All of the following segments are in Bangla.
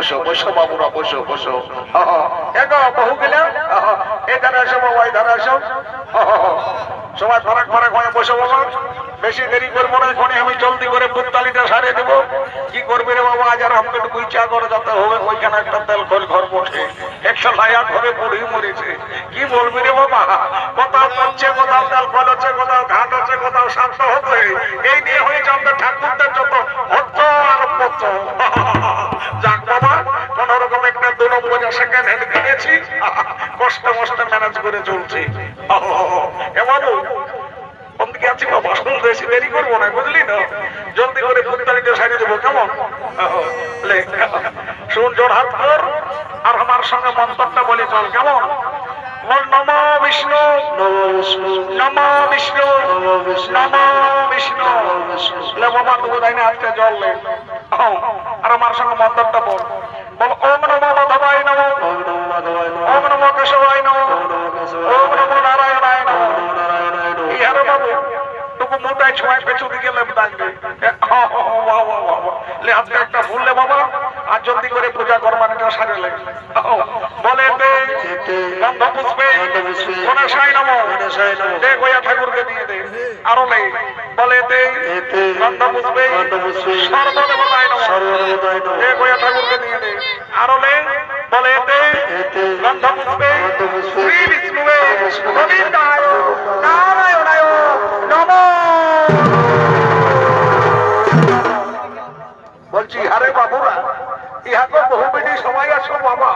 বসো বসো বাবুরা, বসো বসো। এগো বহু গেলে এই ধারে আসো বাবা, এই ধারে আসো। সবাই ফারাক ফারাক হয়ে বসো বাবা, বেশি দেরি করবো না, এখনই আমি জলদি করে পুত্তালিটা সারিয়ে দেবো। কি করবি রে বাবা, আজ আর আমাকে একটু ইচ্ছা করে যেতে হবে, ওইখানে একটা তেল খোল ঘর বসে 100 ঘরে বুড়ি মরেছে। কি বলবি রে বাবা, কোথাও করছে, কোথাও তেল খোল হচ্ছে, কোথাও ঘাট হচ্ছে, কোথাও শান্ত হচ্ছে। এই নিয়ে হয়েছে আমাদের ঠাকুরদের যত হচ্ছ আর পচ্ছ। যাক বাবা, কোন রকম একটা 2 নম্বর সেকেন্ড হ্যান্ড কিনেছি, কষ্ট মষ্টে ম্যানেজ করে চলছি। এবারও ওদিকে আছি বাবা, বেশি দেরি করবো না, বুঝলি না, জলদি করে পুত্তালিটা সারিয়ে দেবো। কেমন? শুন, জোর হাত কর আর আমার সঙ্গে মন্ত্রটা বলে চল। কেমন? বল নম বিষ্ণু, নম বিষ্ণু, নম বিষ্ণু। লে বাবা, তুমি তাই না হাতে জল লে, আর আমার সঙ্গে মন্ত্রটা বল। বল ওম নমো মাধবায় নমঃ, ওম নমো কেশবায় নমঃ, ওম নমো নারায়ণায় নমঃ। ইয়ারে বাবু তোকে মোটায় ছোঁয়ায় পেছু দিকে লেপদাঙ্গে। লে আজকে একটা ভুললে বাবা, আর জলদি করে পূজা করবানিটা সারেলে। বলে দে গন্ধ পুষ্পে গণেশায় নমঃ, দে গোয়া ঠাকুরকে দিয়ে দে। আরো লে বলে দে গন্ধ পুষ্পে সর্বদেবতায় নমঃ, দে গোয়া ঠাকুরকে দিয়ে দে। আরো লে বলে দে গন্ধ পুষ্পে শ্রী বিষ্ণুবে গোবিন্দায় নারায়ণায় নমঃ। বলছি আরে বাবুরা, ইহাকে বহু বেশি সময় আসো বাবা,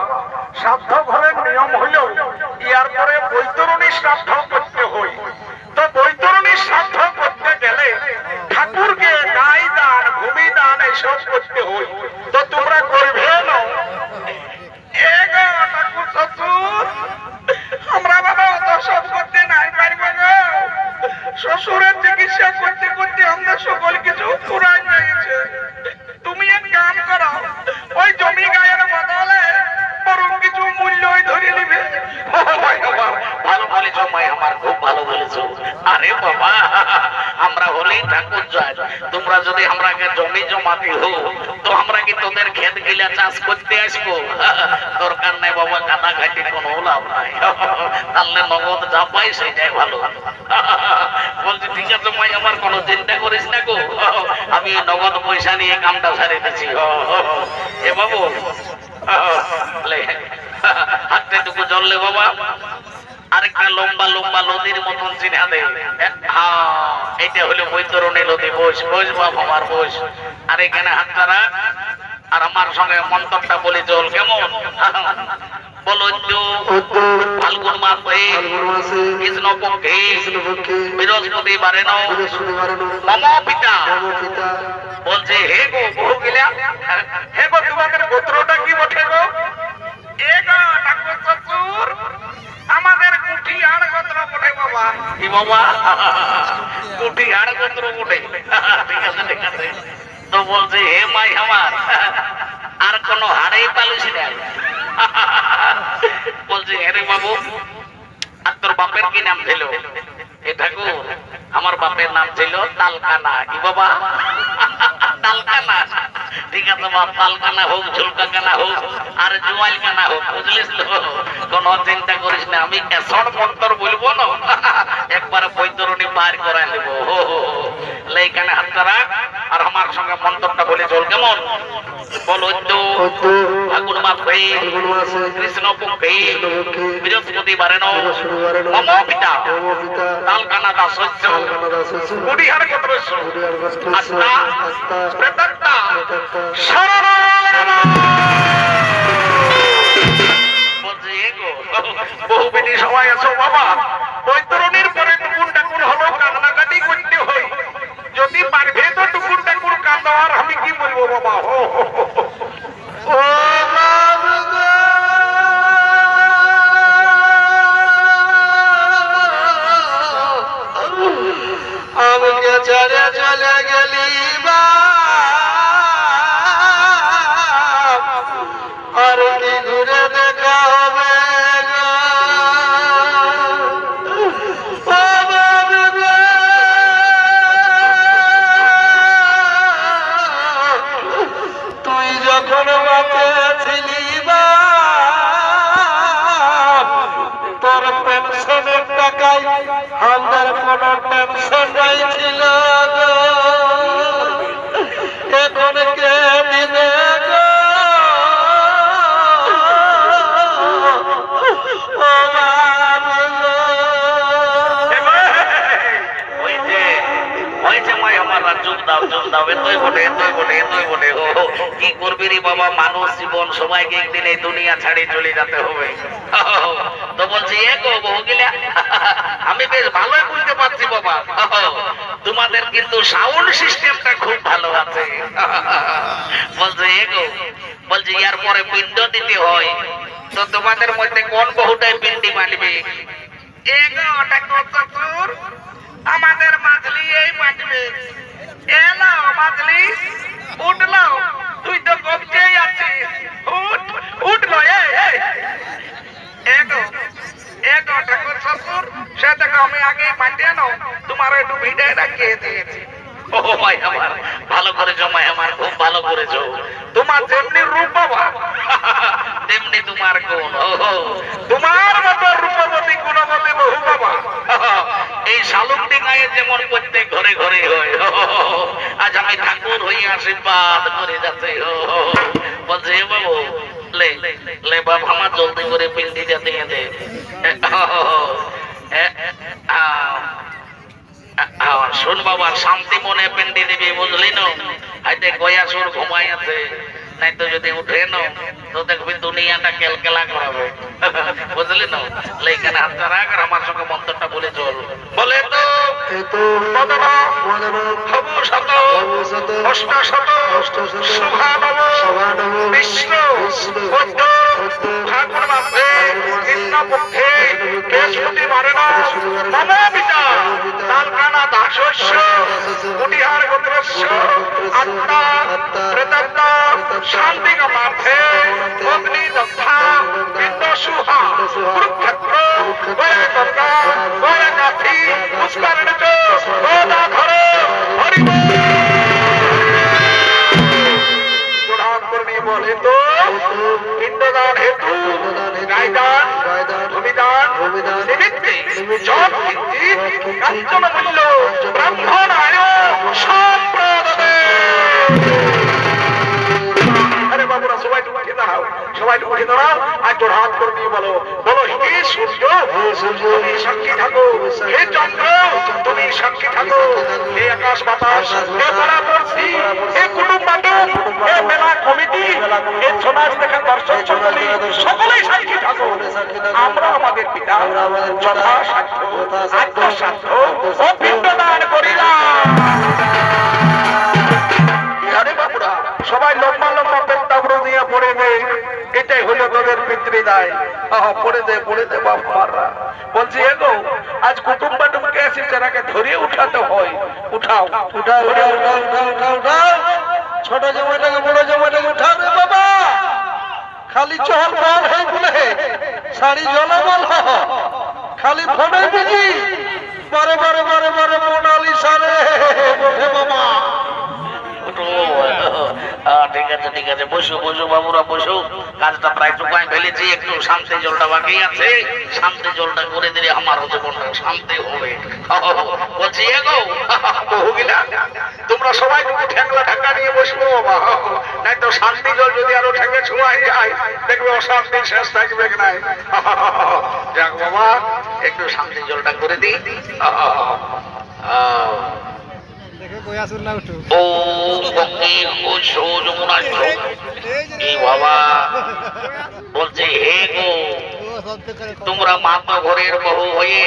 শ্রাদ্ধ ঘরের নিয়ম হইলেও ইয়ার পরে বৈতরণী শ্রাদ্ধ করতে হয়। তো বৈতরণী শ্রাদ্ধ করতে গেলে ঠাকুরকে গাই দান, ভূমি দান এইসব করতে হয়। তো তোমরা করবে না? ঠাকুর শ্বশুর, আমরা বাবা অত সব করতে নাই পারবো গো। শ্বশুরের চিকিৎসা করতে করতে আমরা সকল কিছু পুরাই গেছে। তুমি এক কাম করো, ওই জমি গায়ের বদলে বরং কিছু মূল্য ধরে নিবে। ভালো বলেছো মাই, আমার খুব ভালো বলেছো। আরে বাবা, আমরা হলেই ঠাকুর জয়। তোমরা যদি আমরাকে জমি জমাতে হো, তো আমরা কি তোদের ক্ষেত গিলা চাষ করতে আসবো? দরকার নাই বাবা, কাদা খাইতে কোনো লাভ নাই। তাহলে নগদ যা পাই সেটাই ভালো। বলছি ঠিক আছে মাই, আমার কোনো চিন্তা করিস না গো, আমি নগদ পয়সা নিয়ে কামটা সারিয়ে দিচ্ছি। এ বাবু হাতে টুকু জললে বাবা, আরেকটা লম্বা লম্বা নদীর মতন চিনা দে। এটা হলো বৈতরণী নদী। বস বস বাপ আমার, বস। আর এখানে হাতটা রাখ আর আমার সঙ্গে মন্ত্রটা বলে চল। কেমন? বলো ফাল্গুন মাসে কৃষ্ণ পক্ষে বৃহস্পতিবারে মম পিতা। বলছে হে গো বহু গিলা, হে গো তোমাদের গোত্রটা কি বটে গো? এ গো ঠাকুর শ্বশুর, আমাদের কুঠি আর গোত্র বটে বাবা। কি বাবা? কুঠি হাড় গোত্র বটে? ঠিক আছে ঠিক আছে। তো বলছে হে মাই আমার, আর কোন হাড়েই পালিস না? বলছে আরে বাবু, আর তোর বাপের কি নাম ছিল? এ ঠাকুর, আমার বাপের নাম ছিল তালকানা। কি বাবা? তালকানা? ঠিক আছে বাপ, তালকানা হোক, ঝুলকা কানা হোক, আর জোয়াল কানা হোক, বুঝলিস তো? কোন চিন্তা করিস না, আমি এসন মন্তর বলবো না, একবার বৈতরণী পার করাই দেবো। এইখানে হাতটা রাখ আর আমার সঙ্গে মন্ত্রটা বলে চল। কেমন? বলো ফাল্গুন মাসে কৃষ্ণ পক্ষে বৃহস্পতিবারে মম পিতা তালকানা দাস শস্য কুড়িহার গোত্র আত্মা প্রেতাত্মা শরণ। বলছে গো বহু বেটি সবাই আছো বাবা, বৈতরণীর পরে টুকুন টাকুন হলো কান্নাকাটি করতে হয়। যদি পারবে তো টুকুন টাকুন কান্দার, আমি কি বলবো বাবা? ও আমাকে ছেড়ে চলে গেলি বা, আর কি ঘুরে দেখা হবে গো? তুই যখন বাঁচে দিলি বা তোর পেনশনের টাকায় আমাদের কোনো টেনশন নাই ছিল গো, এখন কে দিবে গো ও বাবা। কি করবি রে বাবা, মানুষ জীবন সবাইকে একদিন এই দুনিয়া ছাড়ি চলে যেতে হবে। তো বলছি এ গো বহু গিলা, আমি বেশ ভালোই বুঝতে পারছি বাবা, তোমাদের কিন্তু সাউন্ড সিস্টেমটা খুব ভালো আছে। বলছে এ গো, বলছে ইয়ার পরে পিণ্ড দিতে হয়, তো তোমাদের মধ্যে কোন বহুটাই পিণ্ডি মানবে? এ গো ওটা কত দূর, আমাদের মাছলি এই মানবে। এলো মাছলি, উঠলো, তুই তো কবজেই আছিস, উঠ উঠলো। এগো ঠাকুর শ্বশুর, সে দেখো আমি আগে মাটিয়ে নাও, তোমার একটু ভিড়ে রাখিয়ে দিয়েছি। ও ভাই আমার, ভালো করেছো মাই আমার, খুব ভালো করেছো। তোমার যেমনি রূপ বাবা তেমনি তোমার গুণ। তোমার মতো রূপবতী গুণবতী বহু বাবা এই শালুকটি গায়ে যেমন প্রত্যেক ঘরে ঘরে হয়। আজ আমি ঠাকুর হয়ে আশীর্বাদ করে যাচ্ছি। বলছে এ বাবু লে লে বাবা আমার জলদি করে পিন্ডি যাতে দে। শোন বাবা, শান্তি মনে পিন্ডি দিবি, বুঝলি না? হাইতে গয়া সুর ঘুমাই আছে, নাই তো যদি উঠে না তো দেখবি দুনিয়াটা কেলকেলা করাবে। বুঝলি না? এইখানে হাতটা রাখ আর আমার সঙ্গে মন্ত্রটা বলে চল। বলে তো বিষ্ণু ঠাকুর বাপে কৃষ্ণপক্ষে বৃহস্পতি বারে না মম পিতা তালকানা দাসস্য কুটিহার গোত্রস্য আত্মা প্রেতাত্মা শান্তি কামার্থে অগ্নি দগ্ধা পিণ্ড সুহা কুরুক্ষেত্র বয়ে গঙ্গা বয়ে কাঠি পুষ্করিণীত গোদাধর হরি বলে তো পিণ্ডদান হেতু গায়দান ভূমিদান নিমিত্তে যৎ কিঞ্চিৎ কাঞ্চন মূল্য ব্রাহ্মণায় সম্প্রদদে। আরে বাবুরা সবাই একটু উঠে দাঁড়াও, সবাই একটু উঠে দাঁড়াও আর তোর হাত করে নিয়ে বলো, বলো হে সূর্য তুমি সাক্ষী থাকো, হে চন্দ্র তুমি সাক্ষী থাকো, হে আকাশ বাতাস, হে পরাপর্শী, হে কুটুম বাটুম, হে মেলা কমিটি, হে সমাজ দেখা দর্শক মণ্ডলী, সকলেই সাক্ষী থাকো। আমরা আমাদের পিতা যথাসাধ্য আত্মসাধ্য ও পিণ্ডদান করিলাম। আরে বাবুরা সবাই লম্বা লম্বা পেট্টাগুলো দিয়ে পড়ে দে, এটাই হলো তোদের পিতৃদায়। পড়ে দে বাবা। বলছি এগো আজ কুটুম বাটুমকে এসে যারাকে ধরিয়ে উঠাতে হয়, উঠাও উঠাও উঠাও উঠাও উঠাও উঠাও উঠাও, ছোট জামাইটাকে বড় জামাইটাকে উঠাও রে বাবা। খালি চল বল হয়ে বলে শাড়ি জলে বল, খালি ফোনে বিজি বারে বারে বারে বারে মোনালিসা রে ওঠে বাবা। ঠিক আছে বসো বসো বাবুরা বসো, কাজটা প্রায় টুকাই ফেলেছি, একটু শান্তি জলটা বাকি আছে, শান্তি জলটা করে দিলে আমার জীবনটা শান্তি হবে। বলছি এগো বহুগিলা তোমরা সবাই একটু ঠেংলা ঢাকা নিয়ে বসবো বাবা, নাই তো শান্তি জল যদি আরো ঠেঙ্গে ছোঁয়াই যায় দেখবে অশান্তি শেষ থাকবে নাই। যাক বাবা একটু শান্তি জলটা করে দিই। বলছে হে গো তোমরা মাতো ঘরের বহু হয়ে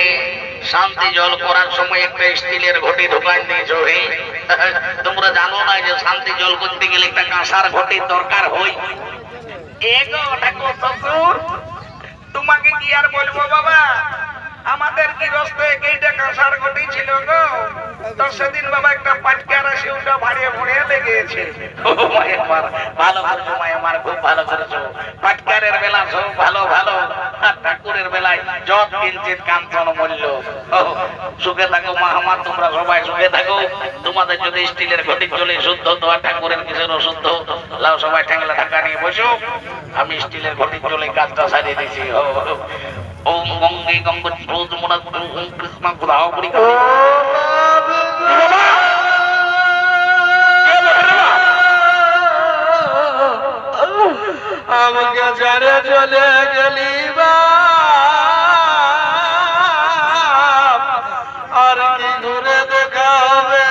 শান্তি জল করার সময় একটা স্টিলের ঘটি ঢোকাই দিয়েছো। হে তোমরা জানো না যে শান্তি জল করতে গেলে একটা কাঁসার ঘটির দরকার হয়। তোমাকে কি আর বলবো বাবা, আমাদের গৃহস্থে এইটা কাঁসার ঘটি ছিল গো। তো সেদিন বাবা একটা পাটকার আসে ওটা ভাড়িয়ে ভরিয়ে লেগেছে। ভালো করেছো মাই আমার, খুব ভালো করেছো। পাটকারের বেলা সব ভালো ভালো, আর ঠাকুরের বেলায় যত কিঞ্চিত কাঞ্চন মূল্য। সুখে থাকো মা আমার, তোমরা সবাই সুখে থাকো। তোমাদের যদি স্টিলের ঘটি চলে শুদ্ধ, তো আর ঠাকুরের কিসের অশুদ্ধ? লাও সবাই ঠ্যাংলা ঢাকা নিয়ে বসো, আমি স্টিলের ঘটি চলে কাজটা সারিয়ে দিচ্ছি। ওম গঙ্গে গঙ্গ যমুনা কৃষ্ণ গোদাবরী। আমাকে ছেড়ে চলে গেলি আর কি ঘুরে দেখাবে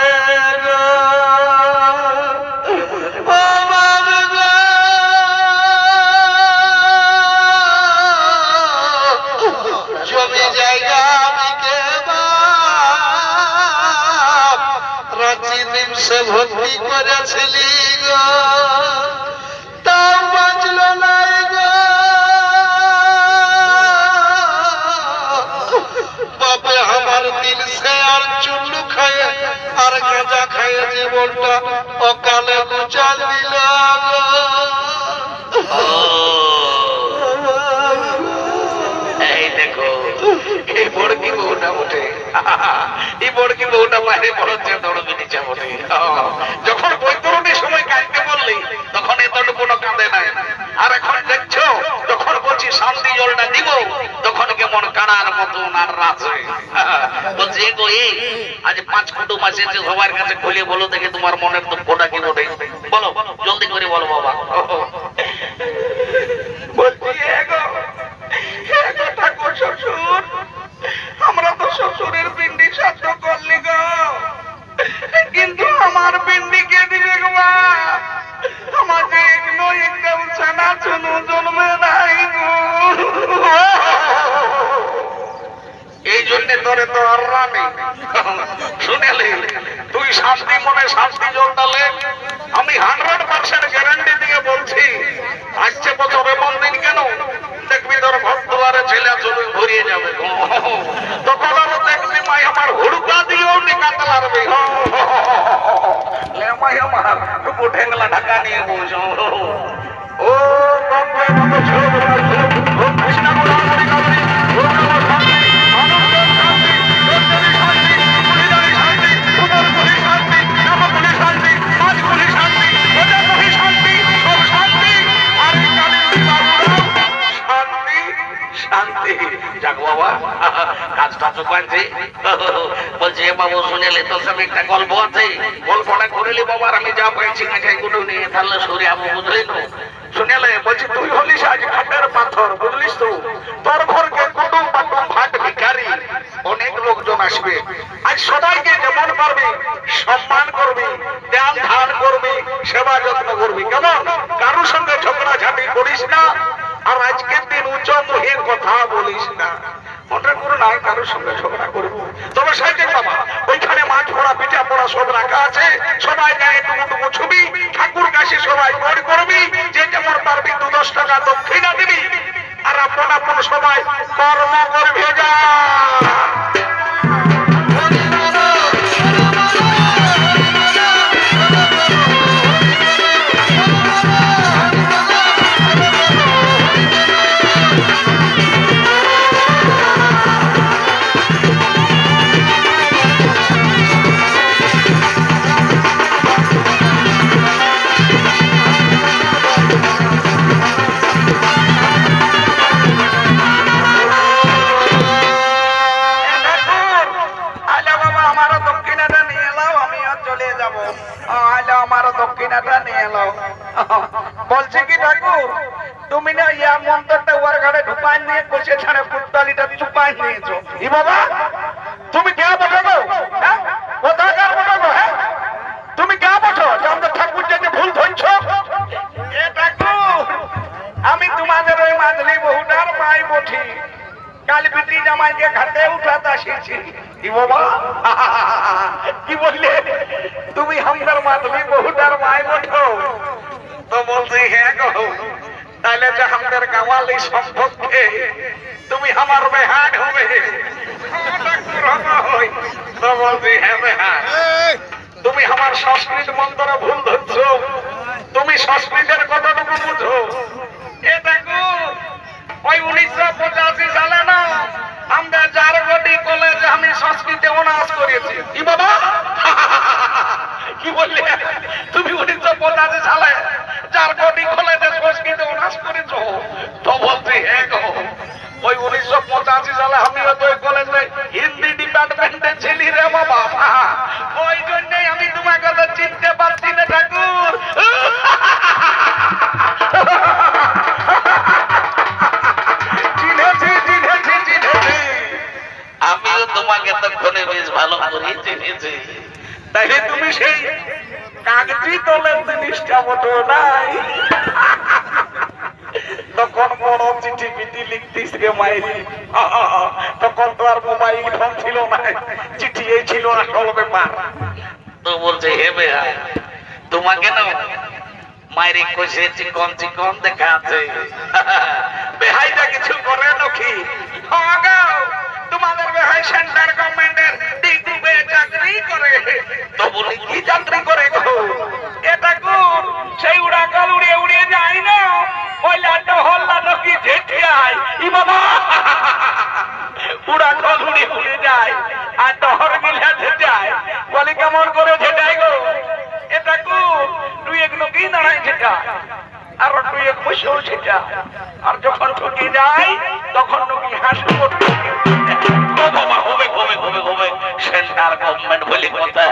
গো? ও বাবা গো, জমি জায়গা আমি কে রাঁচি নিমসে ভর্তি করেছিলি গো, তাও বাঁচলো নাই গো। বাপে আমার দিল সে আর চুল্লু খায় আর গাঁজা খায় জীবনটা অকালে গুচাল দিল গো। এই দেখো, এই বড়কি বউটা ওঠে, এই বড়কি বউটা বাইরে পড়ছে দৌড়বি নিচে বটে। যখন বৈতরণীর সময় কাঁদতে বললি তখন এতটুকু কাঁদে নাই। আর এখন দেখছো যখন বলছি শান্তি জলটা দিব তখন কেমন কানার মতন আর রাজে বলছে গো, এই আজ 5 কুটুম এসেছে, সবার কাছে খুলে বলো দেখে তোমার মনের দুঃখটা কি ওঠে, বলো জলদি করে বলো বাবা। বলছি এগো ঠাকুর শ্বশুর, আমরা তো শ্বশুরের পিন্ডি সাধ্য করলি গো, কিন্তু আমার পিন্ডি কে দিবে গো মা? আমার যে এগুলো একটা ছানা চুনু জন্মে নাই গো। এই জন্যে তোরে তো আর রানি শুনেলি, তুই শান্তি মনে শান্তি জলটালে আমি 100% গ্যারান্টি দিয়ে বলছি, আসছে বছর এমন দিন কেন দেখবি তোর ভক্তবারে ছেলে চলে ভরিয়ে যাবে। তখন আরো দেখবি মাই আমার হুড়কা দিয়েও নিকাতে পারবে। মাই আমার টুকু ঠেংলা ঢাকা নিয়ে বসো। ও গঙ্গে মতো ছোট ও কৃষ্ণ গোদাবরী কাবেরী, ও নমঃ শান্তি, আনন্দ শান্তি, সত্যি শান্তি, পুলিদারি শান্তি, পুনর্পুলি শান্তি, নবপুলি শান্তি, পাঁচপুলি শান্তি, প্রজাপুলি শান্তি, সব শান্তি। আর এই কালীর বাবুরাও শান্তি শান্তি। যাক বাবা, কাজটা তো পাইছি। বলছি এ বাবু শুনেলে তোর সাথে একটা গল্প আছে, গল্পটা করিলি বাবা। আর আমি যা পাইছি কাছে গুলো নিয়ে তাহলে সরে যাবো, বুঝলি তো? শুনেলে বলছি তুই হলিস আজ ঘাটের পাথর, বুঝলিস তো? তোর ঘরকে কুটুম বাটুম ভাট ভিখারি অনেক লোকজন আসবে। আজ সবাইকে যেমন পারবি সম্মান করবি, ধ্যান ধান করবি, সেবা যত্ন করবি, কেমন? কারোর সঙ্গে ঝগড়াঝাটি করিস না, আর আজকের দিন উচ্চ মুখের কথা বলিস না। ওটা করে নাই কারোর সঙ্গে ঝগড়া করবো। তবে সাইকেল বাবা ওইখানে মাছ পড়া পিঠা পড়া সব রাখা আছে, সবাই গায়ে টুকু ছবি, ঠাকুর কাছে সবাই গড় করবি, যে যেমন পারবি 2-10 টাকা দক্ষিণা দিবি, আর আপন আপন সবাই কর্ম করবে যা। দক্ষিণাটা নিয়ে এলো। বলছে কি ঠাকুর, তুমি না ইয়া মন্ত্রটা ওয়ার ঘাড়ে ঢুকাই নিয়ে কষে ছাড়ে পুত্তালিটা চুপাই নিয়েছো। ই বাবা তুমি কে বটো গো? হ্যাঁ কোথাকার বটো গো? হ্যাঁ তুমি কে বটো যে আমাদের ঠাকুর যে ভুল ধরছো? এ ঠাকুর আমি তোমাদের ওই মাঝলি বহুটার মাই বঠি, কাল বিটি জামাইকে ঘাটে উঠাতে আসিছি। কি বাবা কি বললে তুমি हमदर माधवी बहुटार माय বঠো? তো বলছি হ্যাঁ গো, তাহলে যে हम আমাদের কাওয়ালি সম্পর্কে তুমি আমার বেহাগ হবে তো বলছি হ্যাঁ বেহাগ তুমি আমার সংস্কৃত মন্ত্র ভুল ধরছো তুমি সংস্কৃতের কতটুকু বুঝো এ দেখো ওই 1985 সালে না আমাদের জারগটি কলেজে আমি সংস্কৃতে অনার্স করেছি কি বাবা কি বললে তুমি 1985 সালে জারগটি কলেজে সংস্কৃতে অনার্স করেছো তো বলছি হ্যাঁ গো ওই 1985 সালে আমিও তো ওই কলেজে হিন্দি ডিপার্টমেন্টে ছিলি রে বাবা ওই জন্যই আমি তোমাকে তো চিনতে পারছি না ঠাকুর আমিও তোমাকে তখনই বেশ ভালো করে চিনেছি। তাইলে তুমি সেই কাগজি তোলের জিনিসটা মতো নাই তখন বড় চিঠি পিঠি লিখতিস রে মাইল তখন তো আর মোবাইল ফোন ছিল না চিঠি এই ছিল আসল ব্যাপার তো বলছে হে বেহা তোমাকে না মায়ের কষে চিকন চিকন দেখা আছে বেহাইটা কিছু করে নাকি তোমাদের বেহাই সেন্টার গভর্নমেন্টের ডিগ্রি চাকরি করে তো বলি কি চাকরি করে গো এটা কোন সেই উড়াকাল উড়িয়ে উড়িয়ে যায় না ওই লাড্ডা হল্লা নাকি ঝেঁটিয়ায় ই বাবা উড়াকাল উড়িয়ে উড়িয়ে যায় আর ডহর গিলা ঝেঁটায় বলে কেমন করে ঝেঁটায় গো এটা কোন তুই এগুলো কি দাঁড়ায় ঝেঁটা আর তুই এক বসেও ঝেঁটা আর যখন ঠকে যায় তখন নাকি হাসি করতে বাবা হবে হবে হবে হবে সেন্টার গভর্নমেন্ট বলে কথা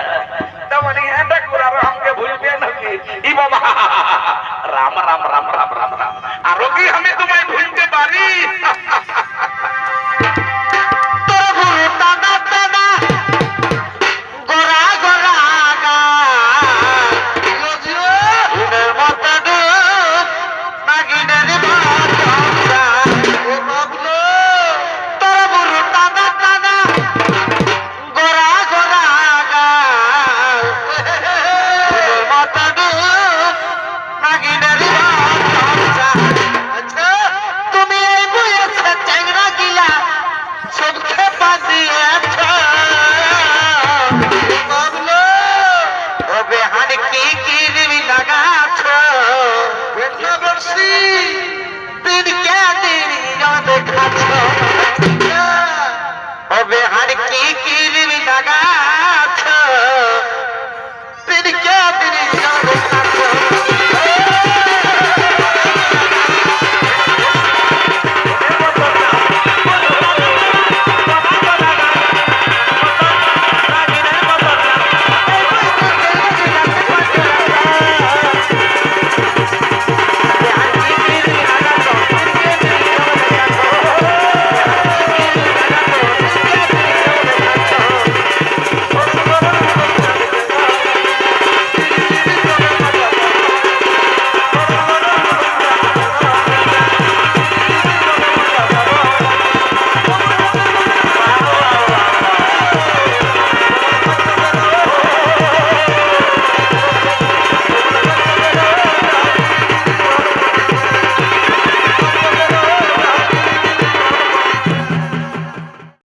মানে এটা করে আর আমাকে ভুলবে নাকি ই বাবা রাম রাম রাম রাম রাম রাম আরো কি আমি তোমায় ভুলতে পারি হবে আর কি